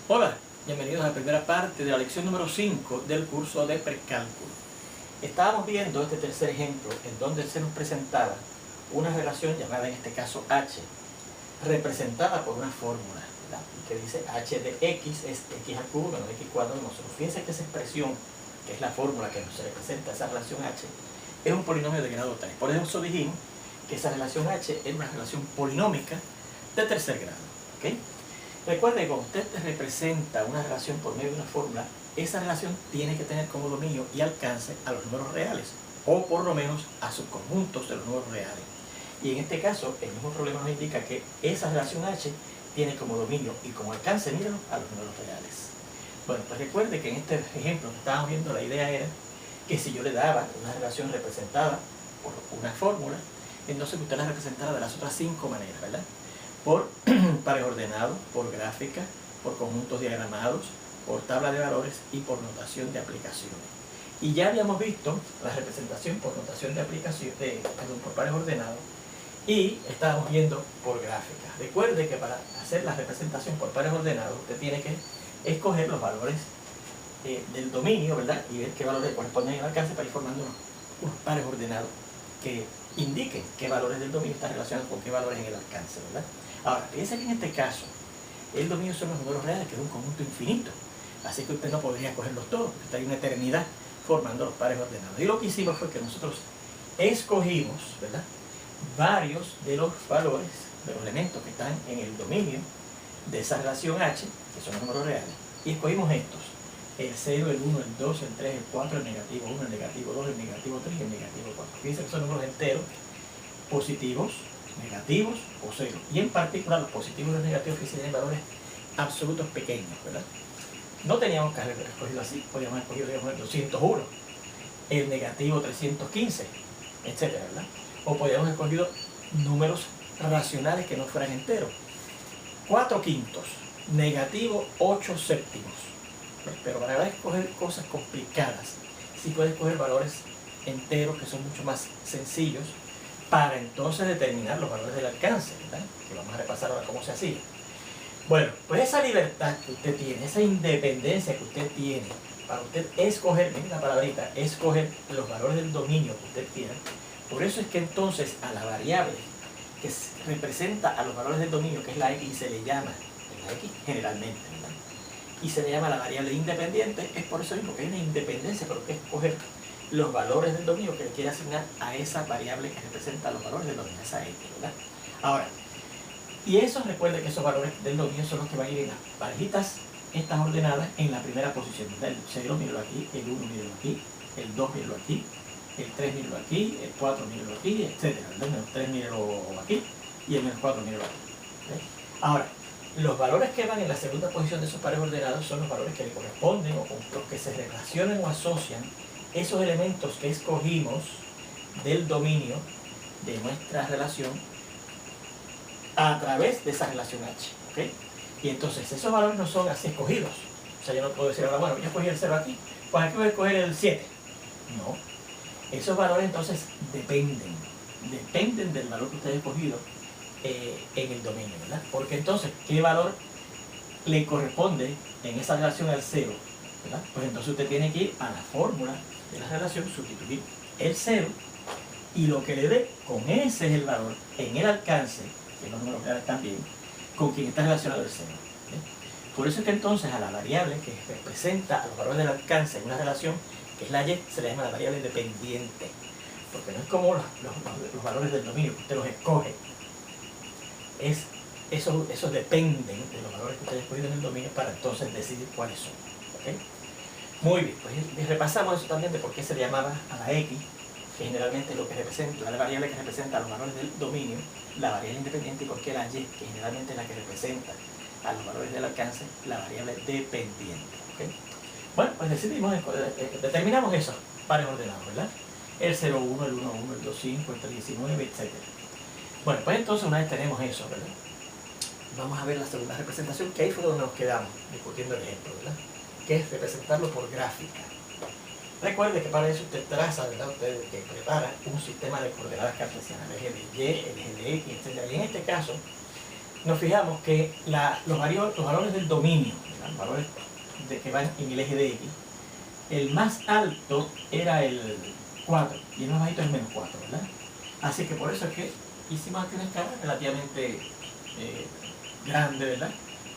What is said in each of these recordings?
Hola, bienvenidos a la primera parte de la lección número 5 del curso de precálculo. Estábamos viendo este tercer ejemplo en donde se nos presentaba una relación llamada en este caso H, representada por una fórmula, ¿verdad? Que dice H de X es X al cubo menos X cuadrado de nosotros. Fíjense que esa expresión, que es la fórmula que nos representa esa relación H, es un polinomio de grado 3. Por eso dijimos que esa relación H es una relación polinómica de tercer grado, ¿ok? Recuerde que cuando usted representa una relación por medio de una fórmula, esa relación tiene que tener como dominio y alcance a los números reales, o por lo menos a subconjuntos de los números reales. Y en este caso, el mismo problema nos indica que esa relación H tiene como dominio y como alcance, mírenlo, a los números reales. Bueno, pues recuerde que en este ejemplo que estábamos viendo, la idea era que si yo le daba una relación representada por una fórmula, entonces usted la representara de las otras 5 maneras, ¿verdad? Por pares ordenados, por gráfica, por conjuntos diagramados, por tabla de valores y por notación de aplicaciones. Y ya habíamos visto la representación por notación de aplicación, por pares ordenados, y estábamos viendo por gráfica. Recuerde que para hacer la representación por pares ordenados, usted tiene que escoger los valores del dominio, ¿verdad? Y ver qué valores corresponden al alcance para ir formando unos pares ordenados que indiquen qué valores del dominio están relacionados con qué valores en el alcance, ¿verdad? Ahora, fíjense que en este caso, el dominio son los números reales, que es un conjunto infinito. Así que usted no podría cogerlos todos, porque está ahí una eternidad formando los pares ordenados. Y lo que hicimos fue que nosotros escogimos, ¿verdad?, varios de los valores, de los elementos que están en el dominio de esa relación H, que son los números reales, y escogimos estos: el 0, el 1, el 2, el 3, el 4, el negativo 1, el negativo 2, el negativo 3 y el negativo 4. Fíjense que son números enteros, positivos, negativos o cero. Y en particular los positivos y los negativos que tienen valores absolutos pequeños, ¿verdad? No teníamos que haber escogido así, podríamos haber escogido, digamos, el 201, el negativo 315, etcétera, ¿verdad? O podríamos haber escogido números racionales que no fueran enteros. 4 quintos, negativo 8 séptimos. Pero para escoger cosas complicadas, sí puedes escoger valores enteros que son mucho más sencillos, para entonces determinar los valores del alcance, ¿verdad? Que vamos a repasar ahora cómo se hacía. Bueno, pues esa libertad que usted tiene, esa independencia que usted tiene, para usted escoger, miren la palabrita, escoger los valores del dominio que usted quiera. Por eso es que entonces a la variable que representa a los valores del dominio, que es la X, se le llama, la X generalmente, ¿verdad?, y se le llama la variable independiente. Es por eso mismo que hay una independencia, pero que escoger los valores del dominio que le quiere asignar a esa variable que representa los valores del dominio, esa X, ¿verdad? Ahora, y eso, recuerde que esos valores del dominio son los que van a ir en las parejitas estas ordenadas en la primera posición, ¿verdad? El 0, míralo aquí, el 1, míralo aquí, el 2, míralo aquí, el 3, míralo aquí, el 4, míralo aquí, etc. El menos 3, míralo aquí, y el menos 4, míralo aquí, ¿okay? Ahora, los valores que van en la segunda posición de esos pares ordenados son los valores que le corresponden o con los que se relacionan o asocian esos elementos que escogimos del dominio de nuestra relación a través de esa relación H, ¿ok? Y entonces esos valores no son así escogidos. O sea, yo no puedo decir ahora, bueno, yo escogí el 0 aquí, pues aquí voy a escoger el 7. No. Esos valores entonces dependen del valor que usted ha escogido en el dominio, ¿verdad? Porque entonces, ¿qué valor le corresponde en esa relación al 0? ¿Verdad? Pues entonces usted tiene que ir a la fórmula de la relación, sustituir el 0 y lo que le dé, con ese es el valor en el alcance, que los números reales también, con quien está relacionado el 0. Por eso es que entonces a la variable que representa a los valores del alcance en una relación, que es la Y, se le llama la variable dependiente, porque no es como los valores del dominio que usted los escoge. Esos dependen de los valores que usted ha escogido en el dominio para entonces decidir cuáles son, ¿okay? Muy bien, pues repasamos eso también de por qué se le llamaba a la X, que generalmente es lo que representa, la variable que representa los valores del dominio, la variable independiente, y por qué la Y, que generalmente es la que representa a los valores del alcance, la variable dependiente, ¿okay? Bueno, pues determinamos esos pares ordenados, ¿verdad? El 0, 1, el 1, 1, el 2, 5, el 3, 19, etc. Bueno, pues entonces una vez tenemos eso, ¿verdad?, vamos a ver la segunda representación, que ahí fue donde nos quedamos discutiendo el ejemplo, ¿verdad?, que es representarlo por gráfica. Recuerde que para eso usted traza, ¿verdad?, usted prepara un sistema de coordenadas cartesianas, el eje de Y, el eje de X, etc. Y en este caso, nos fijamos que los valores del dominio, los valores que van en el eje de X, el más alto era el 4 y el más bajito es menos 4, ¿verdad? Así que por eso es que hicimos aquí una escala relativamente grande, ¿verdad?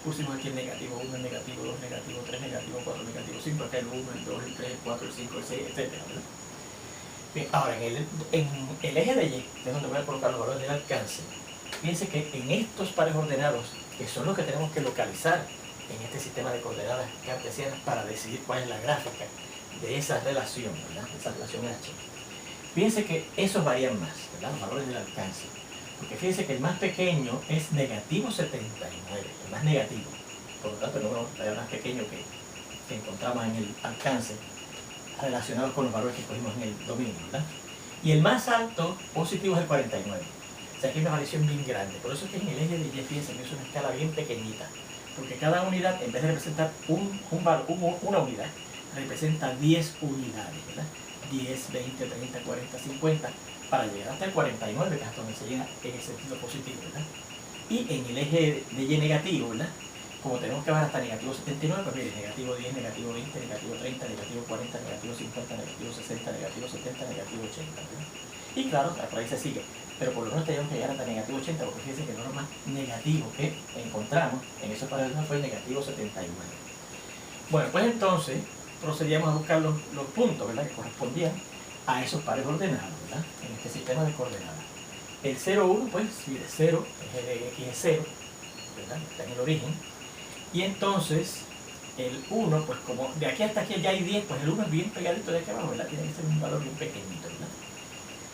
Pusimos aquí el negativo 1, el negativo 2, negativo 3, negativo 4, negativo 5, acá el 1, el 2, el 3, el 4, el 5, el 6, etc. ¿verdad? Bien, ahora, en el eje de Y, que es donde voy a colocar los valores del alcance, fíjense que en estos pares ordenados, que son los que tenemos que localizar en este sistema de coordenadas cartesianas para decidir cuál es la gráfica de esa relación, ¿verdad? De esa relación H. Fíjense que esos varían más, ¿verdad? Los valores del alcance. Porque fíjense que el más pequeño es negativo 79, el más negativo. Por lo tanto, el número más pequeño que encontramos en el alcance relacionado con los valores que cogimos en el dominio, ¿verdad? Y el más alto positivo es el 49. O sea, aquí hay una variación bien grande. Por eso es que en el eje de Y, fíjense que es una escala bien pequeñita. Porque cada unidad, en vez de representar una unidad, representa 10 unidades, ¿verdad? 10, 20, 30, 40, 50, para llegar hasta el 49, que es hasta donde se llega en el sentido positivo, ¿verdad? Y en el eje de Y negativo, ¿verdad? Como tenemos que bajar hasta negativo 79, pues mire, negativo 10, negativo 20, negativo 30, negativo 40, negativo 50, negativo 60, negativo 70, negativo 80, ¿verdad? Y claro, por ahí se sigue, pero por lo menos tenemos que llegar hasta negativo 80, porque fíjense que el número más negativo que encontramos en esos parámetros fue el negativo 79. Bueno, pues entonces procedíamos a buscar los puntos, ¿verdad?, que correspondían a esos pares ordenados, ¿verdad?, en este sistema de coordenadas. El 0, 1, pues, mire, 0, el eje de X es 0, ¿verdad?, está en el origen. Y entonces, el 1, pues como de aquí hasta aquí ya hay 10, pues el 1 es bien pegadito de aquí abajo, ¿verdad? Tiene que ser un valor bien pequeñito, ¿verdad?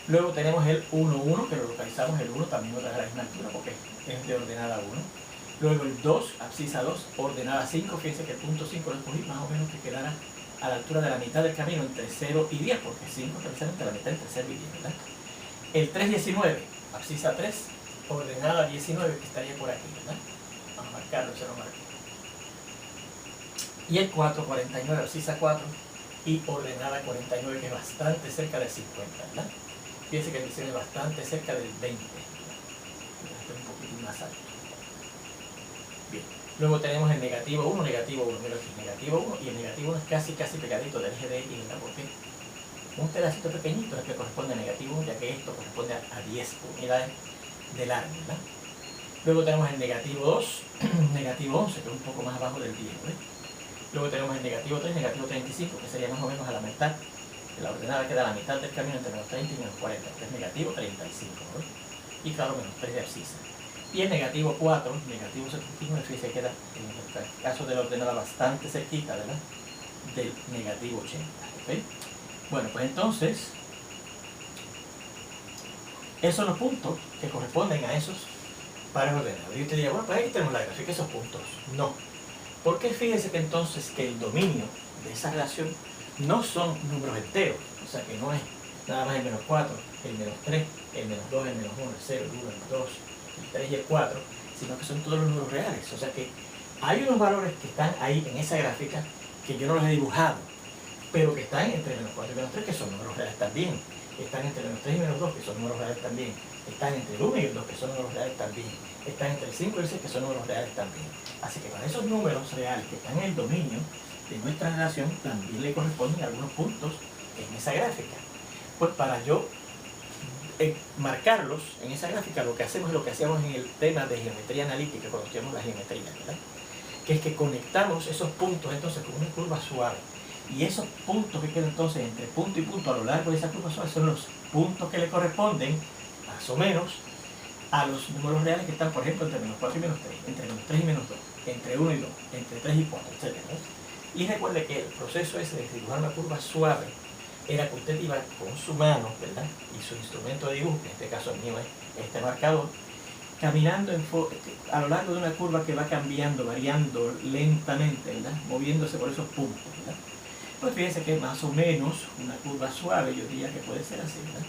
Luego tenemos el 1, 1, que lo localizamos, el 1 también otra de la misma altura porque es de ordenada 1. Luego el 2, abscisa 2, ordenada 5, fíjense que el punto 5 lo escogí más o menos que quedara a la altura de la mitad del camino entre 0 y 10, porque 5 es precisamente la mitad entre 0 y 10, ¿verdad? El 3, 19, abscisa 3, ordenada 19, que estaría por aquí, ¿verdad? Vamos a marcarlo, se lo marco. Y el 4, 49, abscisa 4 y ordenada 49, que es bastante cerca del 50, ¿verdad? Fíjense que el diseño es bastante cerca del 20, ¿verdad? Este es un poquitín más alto. Bien. Luego tenemos el negativo 1, mira aquí, negativo 1, y el negativo 1 es casi pegadito del eje de X, ¿verdad? Porque un pedacito pequeñito es el que corresponde a negativo 1, ya que esto corresponde a 10 unidades de largo, ¿verdad? Luego tenemos el negativo 2, negativo 11, que es un poco más abajo del 10, ¿verdad? Luego tenemos el negativo 3, negativo 35, que sería más o menos a la mitad. La ordenada queda a la mitad del camino entre menos 30 y menos 40, que es negativo 35, ¿verdad? Y claro, menos 3 de abscisa. Y el negativo 4, negativo 79, fíjense, queda en el caso de la ordenada bastante cerquita, ¿verdad?, del negativo 80, ¿ok? Bueno, pues entonces, esos son los puntos que corresponden a esos pares ordenados. Y usted diría, bueno, pues ahí tenemos la gráfica, esos puntos. No. Porque fíjense que entonces que el dominio de esa relación no son números enteros, o sea que no es nada más el menos 4, el menos 3, el menos 2, el menos 1, el 0, el 1, el 2, el 3 y el 4, sino que son todos los números reales. O sea que hay unos valores que están ahí en esa gráfica que yo no los he dibujado, pero que están entre menos 4 y menos 3, que son números reales también. Están entre menos 3 y menos 2, que son números reales también. Están entre el 1 y el 2, que son números reales también. Están entre el 5 y el 6, que son números reales también. Así que para esos números reales que están en el dominio de nuestra relación, también le corresponden algunos puntos en esa gráfica. Pues para yo marcarlos en esa gráfica, lo que hacemos es lo que hacíamos en el tema de geometría analítica, cuando estudiamos la geometría, ¿verdad?, que es que conectamos esos puntos entonces con una curva suave. Y esos puntos que quedan entonces entre punto y punto a lo largo de esa curva suave son los puntos que le corresponden, más o menos, a los números reales que están, por ejemplo, entre menos 4 y menos 3, entre menos 3 y menos 2, entre 1 y 2, entre 3 y 4, etc. Y recuerde que el proceso ese de dibujar una curva suave era que usted iba con su mano, ¿verdad?, y su instrumento de dibujo, que en este caso el mío es este marcador, caminando a lo largo de una curva que va cambiando, variando lentamente, ¿verdad?, moviéndose por esos puntos, ¿verdad? Pues fíjense que más o menos una curva suave, yo diría que puede ser así, ¿verdad?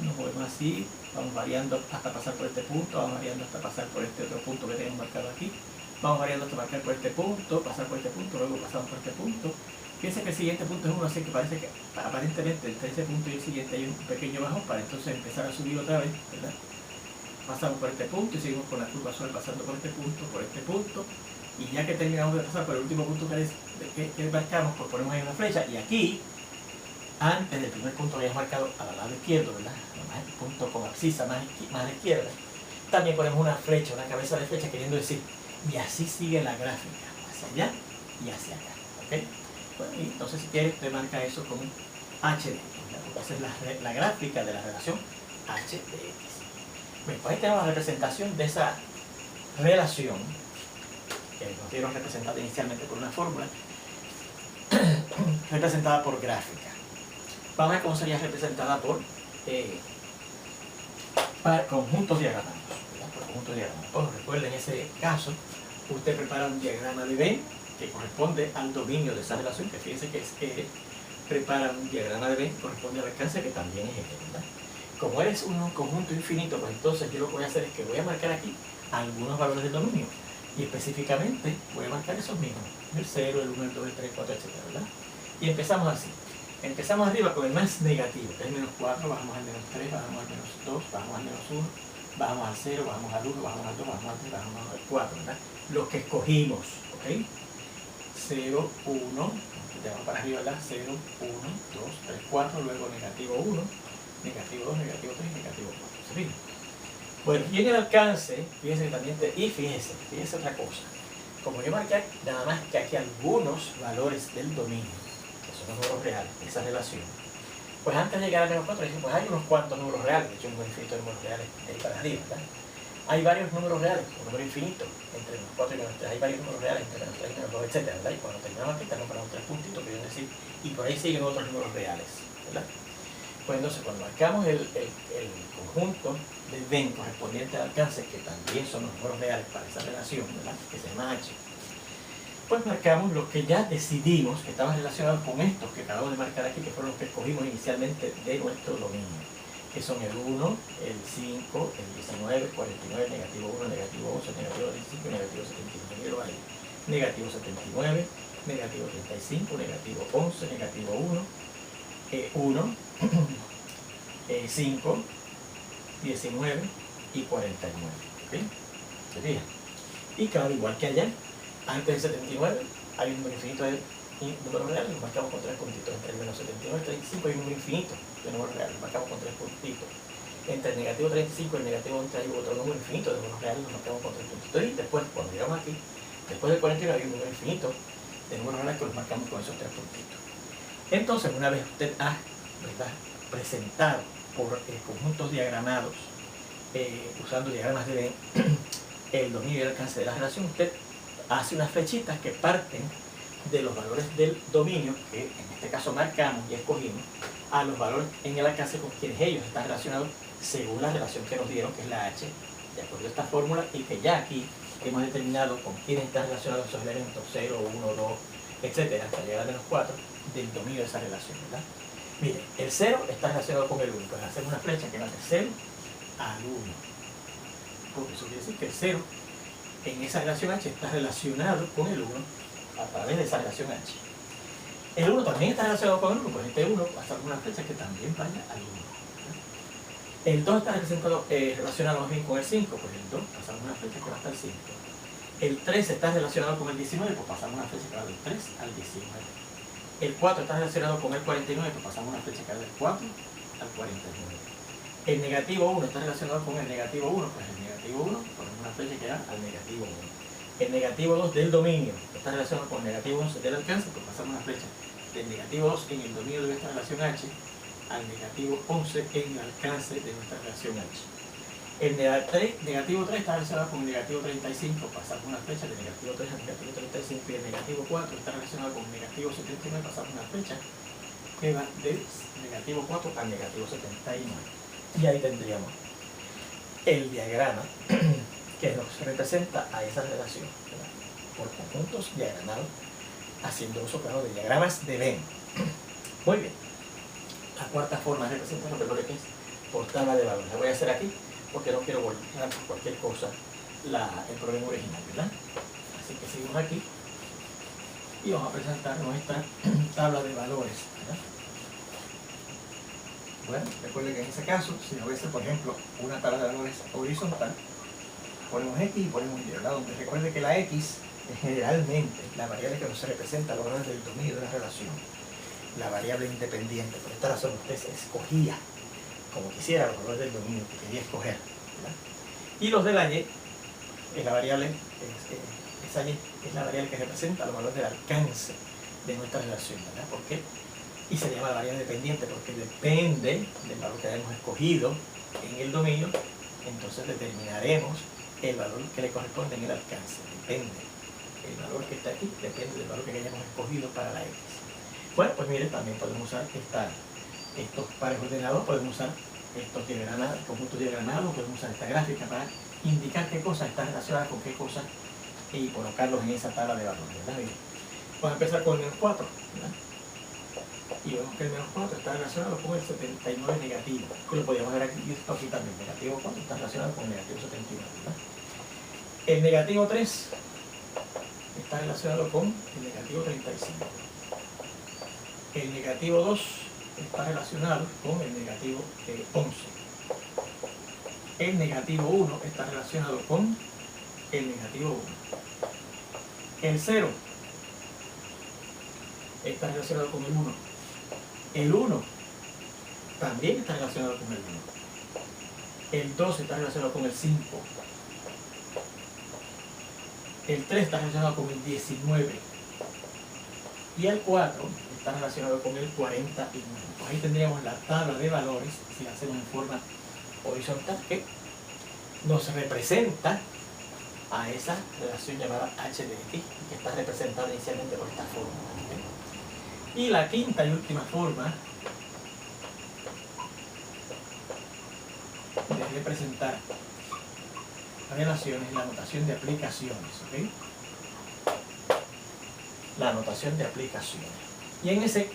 Nos movemos así, vamos variando hasta pasar por este punto, vamos variando hasta pasar por este otro punto que tenemos marcado aquí, vamos variando hasta marcar por este punto, pasar por este punto, luego pasamos por este punto. Fíjense que el siguiente punto es 1, así que parece que aparentemente entre ese punto y el siguiente hay un pequeño bajón para entonces empezar a subir otra vez, ¿verdad? pasamos por este punto y seguimos con la curva suave pasando por este punto, y ya que terminamos de pasar por el último punto que marcamos, pues ponemos ahí una flecha, y aquí, antes del primer punto que hayamos marcado al lado izquierdo, ¿verdad? El punto con abscisa más a la izquierda, también ponemos una flecha, una cabeza de flecha, queriendo decir, y así sigue la gráfica, hacia allá y hacia acá, ¿ok? Bueno, y entonces si quieres te marca eso como h de x, esa es la gráfica de la relación h de x. Bien, pues ahí tenemos la representación de esa relación, que nos dieron representada inicialmente por una fórmula, representada por gráfica. Vamos a ver cómo sería representada por conjuntos diagramados. Por conjuntos diagramados. Bueno, recuerden, en ese caso, usted prepara un diagrama de Venn que corresponde al dominio de esa relación, que fíjense que es E, prepara un diagrama de Venn que corresponde al alcance, que también es E, ¿verdad? Como eres un conjunto infinito, pues entonces yo lo que voy a hacer es que voy a marcar aquí algunos valores del dominio, y específicamente voy a marcar esos mismos, el 0, el 1, el 2, el 3, el 4, etc., ¿verdad? Y empezamos así. Empezamos arriba con el más negativo, que es el menos 4, bajamos al menos 3, bajamos al menos 2, bajamos al menos 1, bajamos al 0, bajamos al 1, bajamos al 2, bajamos al 3, bajamos al 4, ¿verdad? Los que escogimos, ¿ok? 0, 1, vamos para arriba, ¿verdad? 0, 1, 2, 3, 4, luego negativo 1, negativo 2, negativo 3, negativo 4. ¿Sí? Bueno, y en el alcance, fíjense que también, y fíjense otra cosa. Como yo marqué nada más que aquí algunos valores del dominio, que son los números reales, esa relación, pues antes de llegar al menos 4, dije, pues hay unos cuantos números reales, de hecho un número infinito de números reales ahí para arriba, ¿verdad? Hay varios números reales, un número infinito, entre menos 4 y menos 3, hay varios números reales entre menos 3 y menos 2, etc., ¿verdad? Y cuando terminamos aquí tenemos para los 3 puntitos, que quieren decir, y por ahí siguen otros números reales, ¿verdad? Pues entonces cuando marcamos el conjunto de Venn correspondiente al alcance, que también son los números reales para esa relación, ¿verdad?, que se llama h, pues marcamos los que ya decidimos que estaban relacionados con estos que acabamos de marcar aquí, que fueron los que escogimos inicialmente de nuestro dominio, que son el 1, el 5, el 19, el 49, negativo 1, negativo 11, negativo 25, negativo 79, negativo 79, negativo 35, negativo 11, negativo 1, 1, 5, 19 y 49. ¿Okay? ¿Se fijan? Y claro, igual que allá, antes del 79 hay un número infinito de números reales, los marcamos con 3 puntitos. Entre el menos 79 y 35 hay un número infinito de números reales, los marcamos con 3 puntitos. Entre el negativo 35 y el negativo 11 hay otro número infinito de números reales, los marcamos con 3 puntitos. Y después, cuando llegamos aquí, después del 49 hay un número infinito de números reales que los marcamos con esos 3 puntitos. Entonces, una vez usted ha, ¿verdad?, presentado por conjuntos diagramados, usando diagramas de Venn, el dominio y el alcance de la relación, usted hace unas flechitas que parten de los valores del dominio, que en este caso marcamos y escogimos, a los valores en el alcance con quienes ellos están relacionados según la relación que nos dieron, que es la h, de acuerdo a esta fórmula, y que ya aquí hemos determinado con quienes están relacionados esos elementos 0, 1, 2, etcétera, hasta llegar a menos 4 del dominio de esa relación, ¿verdad? Miren, el 0 está relacionado con el 1, pues hacemos una flecha que va de 0 al 1, porque eso quiere decir que el 0 en esa relación h está relacionado con el 1 a través de esa relación h. El 1 también está relacionado con el 1, pues este 1 pasa por una flecha que también vaya al 1. El 2 está relacionado más bien con el 5, pues el 2 pasamos una flecha que va hasta el 5. El 3 está relacionado con el 19, pues pasamos una flecha que va del 3 al 19. El 4 está relacionado con el 49, pues pasamos una flecha que va del 4 al 49. El negativo 1 está relacionado con el negativo 1, pues el negativo 1 ponemos una flecha que va al negativo 1. El negativo 2 del dominio está relacionado con el negativo 11 del alcance, pues pasamos una flecha del negativo 2 en el dominio de nuestra relación h al negativo 11 en el alcance de nuestra relación h. El negativo 3 está relacionado con el negativo 35, pasamos una flecha de negativo 3 al negativo 35, y el negativo 4 está relacionado con el negativo 79, pasamos una flecha que va del negativo 4 al negativo 79. Y ahí tendríamos el diagrama que nos representa a esa relación, ¿verdad?, por conjuntos diagramados, haciendo uso, claro, de diagramas de Venn. Muy bien. La cuarta forma de representar los valores es por tabla de valores. La voy a hacer aquí porque no quiero volver por cualquier cosa el problema original, ¿verdad? Así que seguimos aquí y vamos a presentar nuestra tabla de valores, ¿verdad? Bueno, recuerde que en ese caso, si no hubiese, por ejemplo, una tabla de valores horizontal, ponemos X y ponemos Y, ¿verdad? Donde recuerde que la X es generalmente la variable que nos representa los valores del dominio de una relación, la variable independiente. Por esta razón usted escogía, como quisiera, los valores del dominio que quería escoger, ¿verdad? Y los de la Y, es la variable, esa Y es la variable que representa los valores del alcance de nuestra relación, ¿verdad? ¿Por qué? Y se llama la variable dependiente porque depende del valor que hayamos escogido en el dominio, entonces determinaremos el valor que le corresponde en el alcance. Depende. El valor que está aquí depende del valor que hayamos escogido para la X. Bueno, pues mire, también podemos usar estos pares ordenados, podemos usar estos conjuntos diagramados, podemos usar esta gráfica para indicar qué cosa está relacionada con qué cosa y colocarlos en esa tabla de valores, ¿verdad? Mire, vamos a empezar con el menos 4, ¿verdad? Y vemos que el menos 4 está relacionado con el 79 negativo, que lo podríamos ver aquí también. Negativo 4 está relacionado con el negativo 79, ¿verdad? El negativo 3 está relacionado con el negativo 35. El negativo 2 está relacionado con el negativo 11. El negativo 1 está relacionado con el negativo 1. El 0 está relacionado con el 1. El 1 también está relacionado con el 1. El 2 está relacionado con el 5. El 3 está relacionado con el 19. Y el 4 está relacionado con el 41. Pues ahí tendríamos la tabla de valores, si la hacemos en forma horizontal, que nos representa a esa relación llamada h de x, que está representada inicialmente por esta forma. Y la quinta y última forma de representar relaciones es la notación de aplicaciones, ¿ok? La notación de aplicaciones. Y en ese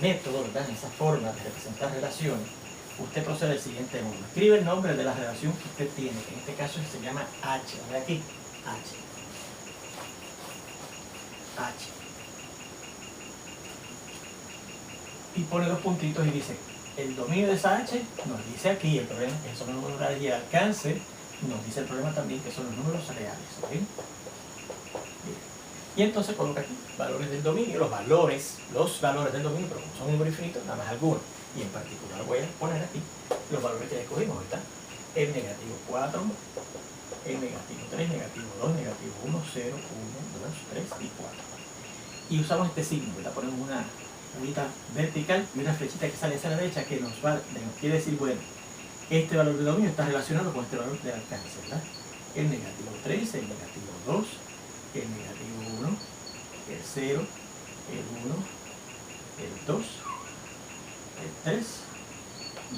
método, ¿verdad? En esa forma de representar relaciones, usted procede al siguiente modo. Escribe el nombre de la relación que usted tiene, que en este caso se llama H. ¿Ve aquí? H. H. Y pone dos puntitos y dice, el dominio de esa H nos dice aquí, el problema es que son los números reales y el alcance nos dice el problema también que son los números reales, ¿ok? Bien. Y entonces coloca aquí valores del dominio, los valores del dominio, pero como son números infinitos, nada más algunos. Y en particular voy a poner aquí los valores que ya escogimos, ¿verdad? El negativo 4, el negativo 3, negativo 2, negativo 1, 0, 1, 2, 3 y 4. Y usamos este signo, ¿verdad? Ponemos una rayita vertical y una flechita que sale hacia la derecha que nos quiere decir, bueno, este valor del dominio está relacionado con este valor del alcance, ¿verdad? El negativo 3, el negativo 2, el negativo 1, el 0, el 1, el 2, el 3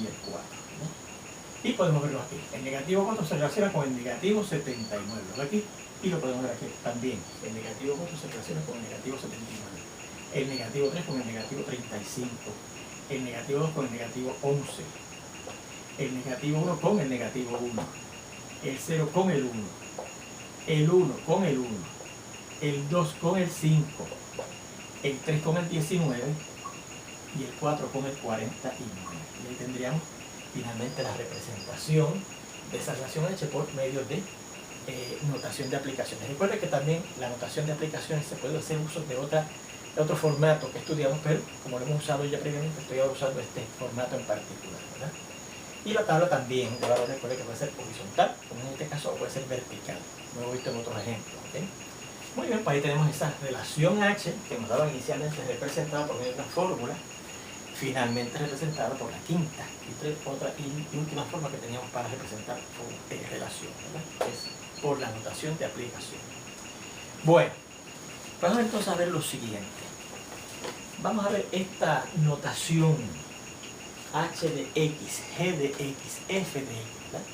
y el 4, ¿no? Y podemos verlo aquí. El negativo 4 se relaciona con el negativo 79, ¿lo aquí? Y lo podemos ver aquí también. El negativo 4 se relaciona con el negativo 79. El negativo 3 con el negativo 35. El negativo 2 con el negativo 11. El negativo 1 con el negativo 1. El 0 con el 1. El 1 con el 1. El 2 con el 5. El 3 con el 19. Y el 4 con el 49. Y ahí tendríamos finalmente la representación de esa relación H por medio de notación de aplicaciones. Recuerden que también la notación de aplicaciones se puede hacer uso de otro formato que estudiamos, pero como lo hemos usado ya previamente, estoy ahora usando este formato en particular, ¿verdad? Y la tabla también de valores, recuerden que puede ser horizontal, como en este caso, o puede ser vertical, como hemos visto en otros ejemplos, ¿okay? Muy bien, pues ahí tenemos esa relación H que nos daba inicialmente representada por medio de una fórmula, finalmente representada por la quinta y última forma que teníamos para representar relación, ¿verdad? Es por la notación de aplicación. Bueno, vamos entonces a ver lo siguiente. Vamos a ver esta notación H de X, G de X, F de X, ¿verdad?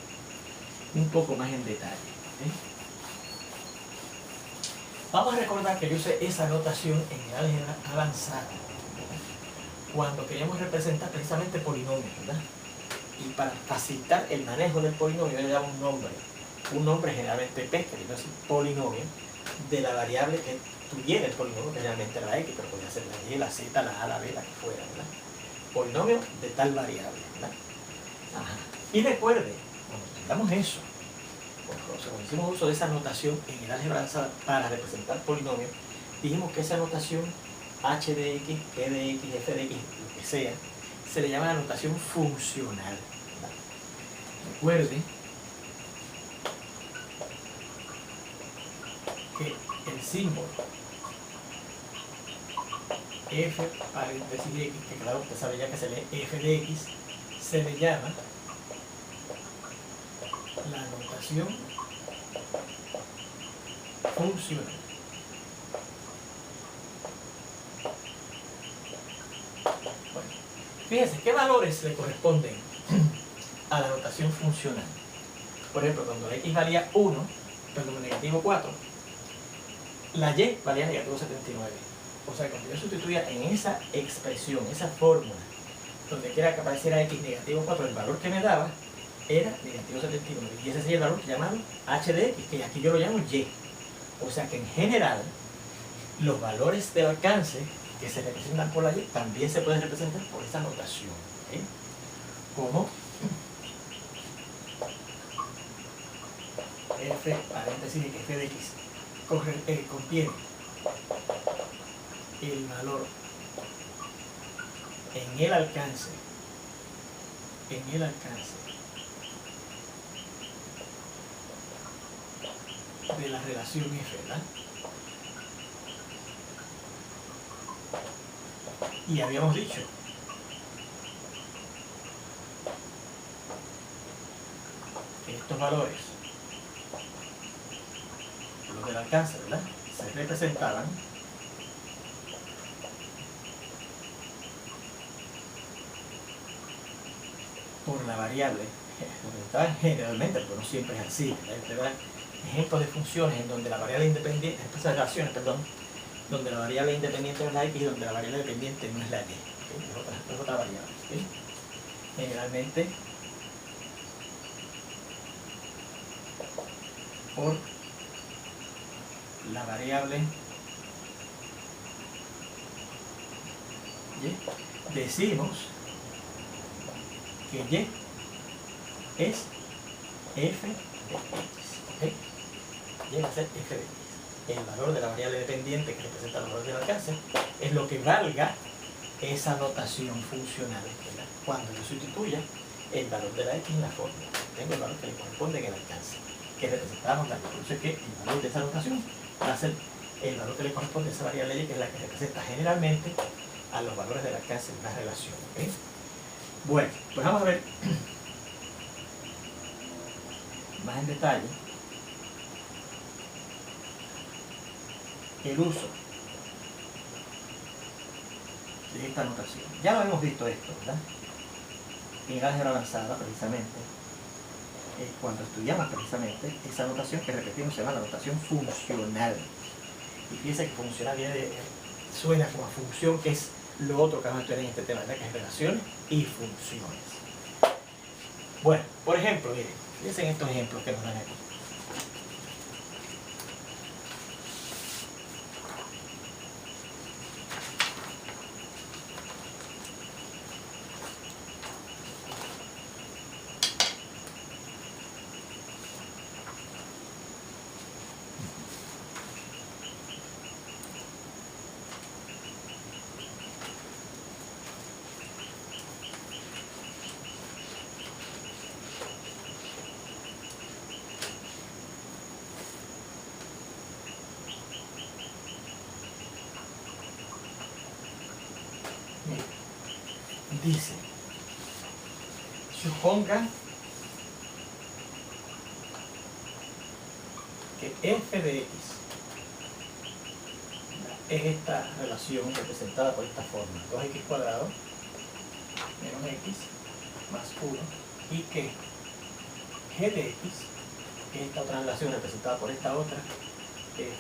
Un poco más en detalle, ¿eh? Vamos a recordar que yo usé esa notación en el álgebra avanzada, ¿verdad? Cuando queríamos representar precisamente polinomios, ¿verdad? Y para facilitar el manejo del polinomio, yo le daba un nombre generalmente P, que quiere decir polinomio, de la variable que tuviera el polinomio, que generalmente era la X, pero podía ser la Y, la Z, la A, la B, la que fuera, ¿verdad? polinomio de tal variable, ¿verdad? Ajá. Y recuerde, cuando tengamos eso, cuando hicimos uso de esa notación en el álgebra avanzada para representar polinomios, dijimos que esa notación h de x, g de x, f de x, lo que sea, se le llama la notación funcional, ¿verdad? Recuerde que el símbolo f paréntesis de x, que claro, usted sabe ya que se lee f de x, se le llama la notación funcional. Bueno, fíjense, ¿qué valores le corresponden a la notación funcional? Por ejemplo, cuando x valía 1, perdón, negativo 4, la y valía negativo 79. O sea, cuando yo sustituía en esa expresión, esa fórmula, donde quiera que apareciera x negativo 4, el valor que me daba era negativo 79. Y ese sería el valor llamado h de x, que aquí yo lo llamo y. O sea que en general, los valores de alcance que se representan por la y también se pueden representar por esa notación, ¿okay? Como f paréntesis de que f de x contiene el valor en el alcance de la relación f, ¿verdad? Y habíamos dicho que estos valores, los del alcance, ¿verdad?, se representaban por la variable, representaban generalmente, pero no siempre es así, ¿verdad? Ejemplos de funciones en donde la variable independiente, estas relaciones, perdón, donde la variable independiente no es la x y donde la variable dependiente no es la y, ¿okay? Es otra variable, ¿okay? Generalmente por la variable y decimos que y es f de x, ¿okay? Y va a ser f de x. El valor de la variable dependiente que representa los valores del alcance es lo que valga esa notación funcional, ¿verdad? Cuando yo sustituya el valor de la x en la fórmula, tengo el valor que le corresponde en el alcance, que representamos la que es que el valor de esa notación va a ser el valor que le corresponde a esa variable y, que es la que representa generalmente a los valores del alcance en una relación, ¿okay? Bueno, pues vamos a ver más en detalle el uso de esta notación. Ya lo hemos visto esto, ¿verdad? En álgebra avanzada, precisamente, cuando estudiamos precisamente esa notación que repetimos se llama la notación funcional. Y fíjense que funcional suena como a función, que es lo otro que vamos a estudiar en este tema, ¿verdad?, que es relaciones y funciones. Bueno, por ejemplo, miren, fíjense en estos ejemplos que nos dan aquí. Dice, suponga que f de x es esta relación representada por esta forma, 2x cuadrado menos x más 1, y que g de x es esta otra relación representada por esta otra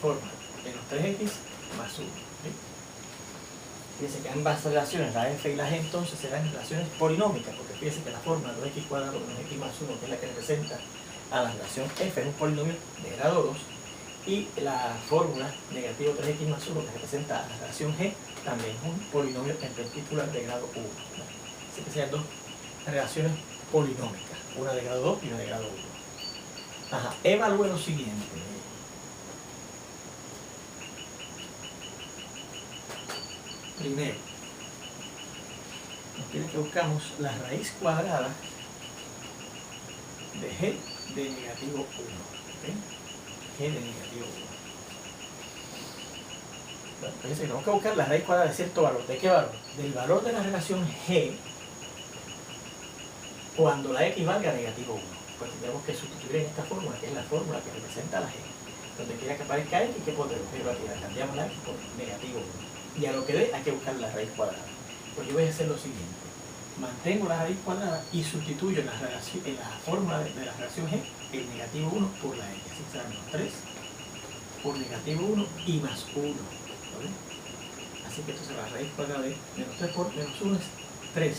forma, menos 3x más 1. ¿Sí? Fíjense que ambas relaciones, la f y la g, entonces serán relaciones polinómicas, porque fíjense que la forma 2x cuadrado menos x más 1, que es la que representa a la relación f, es un polinomio de grado 2, Y la fórmula negativo 3x más 1 que representa la relación G también es un polinomio en particular de grado 1. Así que sean dos relaciones polinómicas, una de grado 2 y una de grado 1. Ajá, evalúe lo siguiente. Primero, nos pide que buscamos la raíz cuadrada de G de negativo 1. ¿Okay? G de negativo 1. Bueno, fíjense que tenemos que buscar la raíz cuadrada de cierto valor. ¿De qué valor? Del valor de la relación G cuando la x valga negativo 1. Pues tendremos que sustituir en esta fórmula, que es la fórmula que representa la G. Donde quiera que aparezca x, ¿qué podemos hacer? Cambiamos la x por negativo 1. Y a lo que dé hay que buscar la raíz cuadrada. Pues yo voy a hacer lo siguiente. Mantengo la raíz cuadrada y sustituyo en la fórmula de la relación G el negativo 1 por la x. Así que será menos 3 por negativo 1 y más 1. ¿Vale? Así que entonces la raíz cuadrada de menos 3 por menos 1 es 3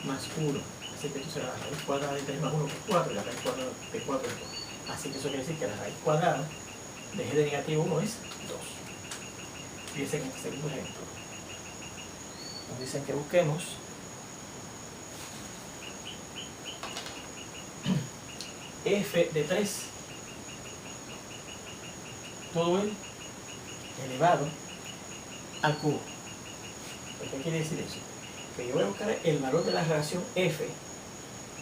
más 1. Así que esto será la raíz cuadrada de 3 más 1 por 4 y la raíz cuadrada de 4 es 2. Así que eso quiere decir que la raíz cuadrada de G de negativo 1 es 2. Fíjense en este segundo ejemplo. Nos dicen que busquemos f de 3 todo el elevado al cubo. ¿Qué quiere decir eso? Que yo voy a buscar el valor de la relación f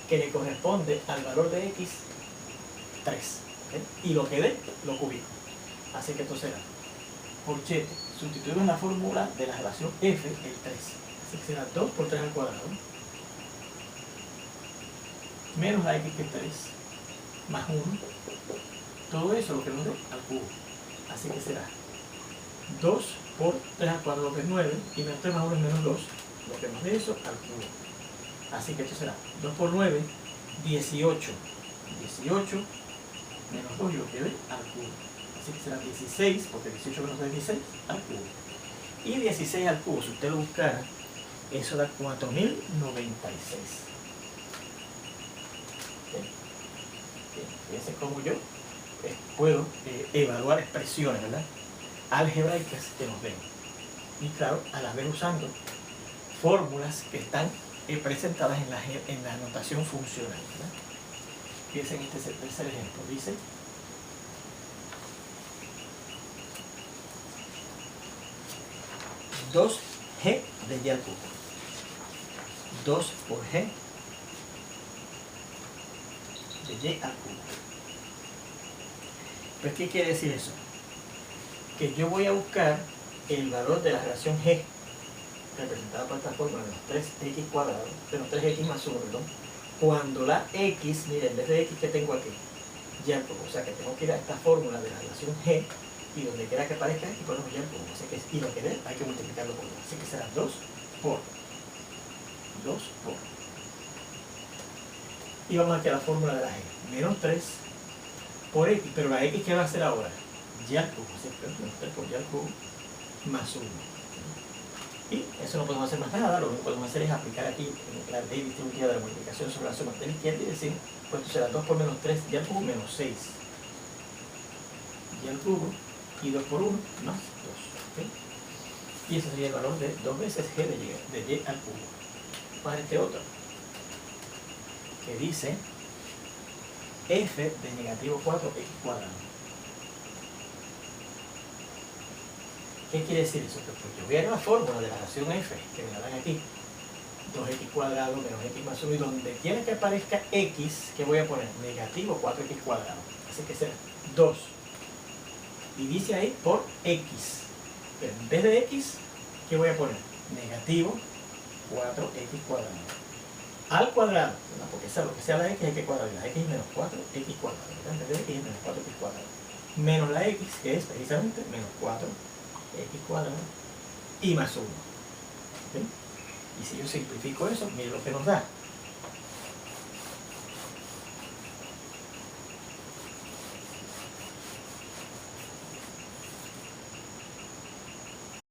que le corresponde al valor de x 3. ¿Okay? Y lo que dé, lo cubico. Así que esto será corchete. Sustituimos en la fórmula de la relación f el 3. Así que será 2 por 3 al cuadrado menos la x que es 3 más 1. Todo eso lo que nos dé al cubo. Así que será 2 por 3 al cuadrado que es 9 y menos 3 más 1 es menos 2. Lo que nos dé eso al cubo. Así que esto será 2 por 9, 18. 18 menos 2 y lo que dé al cubo. Así que será 16, porque 18 menos 2 es 16, al cubo. Y 16 al cubo, si usted lo buscara, eso da 4096. ¿Okay? Fíjense cómo yo puedo evaluar expresiones, ¿verdad?, algebraicas que nos den. Y claro, a la vez usando fórmulas que están presentadas en la notación funcional, ¿verdad? Fíjense en este tercer ejemplo. Dice: dos g de y al cubo. 2 por g de y al cubo. Pues, ¿qué quiere decir eso? Que yo voy a buscar el valor de la relación g representada por esta fórmula, menos 3x cuadrado, menos 3x más 1, perdón, cuando la x, miren, en vez de x que tengo aquí, y al cubo. O sea que tengo que ir a esta fórmula de la relación g y donde quiera que aparezca aquí ponemos y al cubo. O sea que y lo que dé hay que multiplicarlo por 2. Así que será 2 por. Y vamos aquí a la fórmula de la g, menos 3 por x, pero la x, ¿qué va a hacer ahora? Y al cubo, ¿cierto? Menos 3 por y al cubo más 1. Y eso no podemos hacer más nada, lo que podemos hacer es aplicar aquí la ley distributiva de la multiplicación sobre la suma de la izquierda y decir, pues esto será 2 por menos 3 y al cubo menos 6 y al cubo y 2 por 1 más 2. ¿Okay? Y ese sería el valor de 2 veces g de y al cubo. Más este otro, que dice f de negativo 4x cuadrado. ¿Qué quiere decir eso? Pues yo voy a ir a la fórmula de la relación f, que me la dan aquí, 2x cuadrado menos x más 1, y donde quiera que aparezca x, ¿qué voy a poner? Negativo 4x cuadrado. Así que será 2. Y dice ahí por x. Pero en vez de x, ¿qué voy a poner? Negativo 4x cuadrado. Al cuadrado, ¿no? Porque sea lo que sea la x hay que cuadrarla. La x es menos 4x cuadrado. En vez de x es menos 4x cuadrado. Menos la x, que es precisamente menos 4x cuadrado y más 1. ¿Okay? Y si yo simplifico eso, miren lo que nos da.